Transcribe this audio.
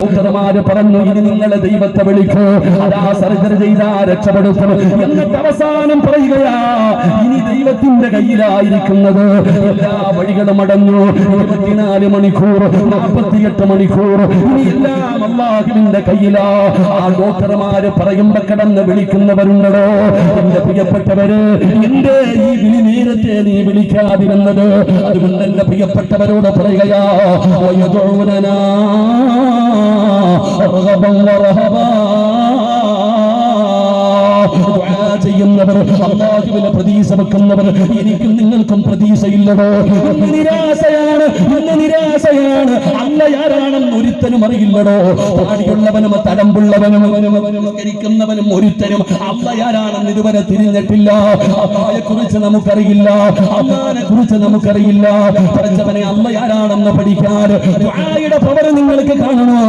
ഡോക്ടർമാര് പറഞ്ഞു ഇനി നിങ്ങളെ ദൈവത്തെ വിളിക്കൂ, അതാ സർജറി ചെയ്താ രക്ഷപ്പെടുത്തും. എന്നിട്ട് അവസാനം പറയുകയാ ഇനി ദൈവത്തിന്റെ കയ്യിലായിരിക്കുന്നത്. എല്ലാ വഴികളും അടഞ്ഞു. 24 മണിക്കൂർ 48 മണിക്കൂർ ഇനി എല്ലാം അല്ലാഹുവിന്റെ കയ്യിലാ. ആ ഡോക്ടർമാര് പറയുമ്പോ കടന്ന് വിളിക്കുന്നവരുണ്ടോ? എന്റെ പ്രിയപ്പെട്ടവര്, എന്റെ ഈ വിളി നേരത്തെ നീ വിളിക്കാതിരുന്നത്. അതുകൊണ്ട് എന്റെ പ്രിയപ്പെട്ടവരോട് പറയുകയാ വയദൂനനാ റഗബൻ വറഹബാ. ചെയ്യുന്നവർ, അല്ലാഹുവിനെ പ്രതീക്ഷ വെക്കുന്നവർ, എനിക്കും നിങ്ങൾക്കും പ്രതീക്ഷയില്ലടോ. ഇന്ന് നിരാശയാണ്, ഇന്ന് നിരാശയാണ്. അല്ല ആരാണെന്ന് ഒരുത്തനും അറിയില്ലടോ. താടിയുള്ളവനും തടമ്പുള്ളവനും കരിക്കുന്നവനും ഒരുത്തനും അല്ല ആരാണെന്ന് ഇതുവരെ തിരിഞ്ഞിട്ടില്ല. അള്ളാഹയെ കുറിച്ച് നമുക്കറിയില്ല, അള്ളാഹിനെ കുറിച്ച് നമുക്കറിയില്ല. പഠിച്ചവനെ അല്ല ആരാണെന്ന് പഠിക്കാൻ ദുആയുടെ പവർ നിങ്ങൾക്ക് കാണണോ?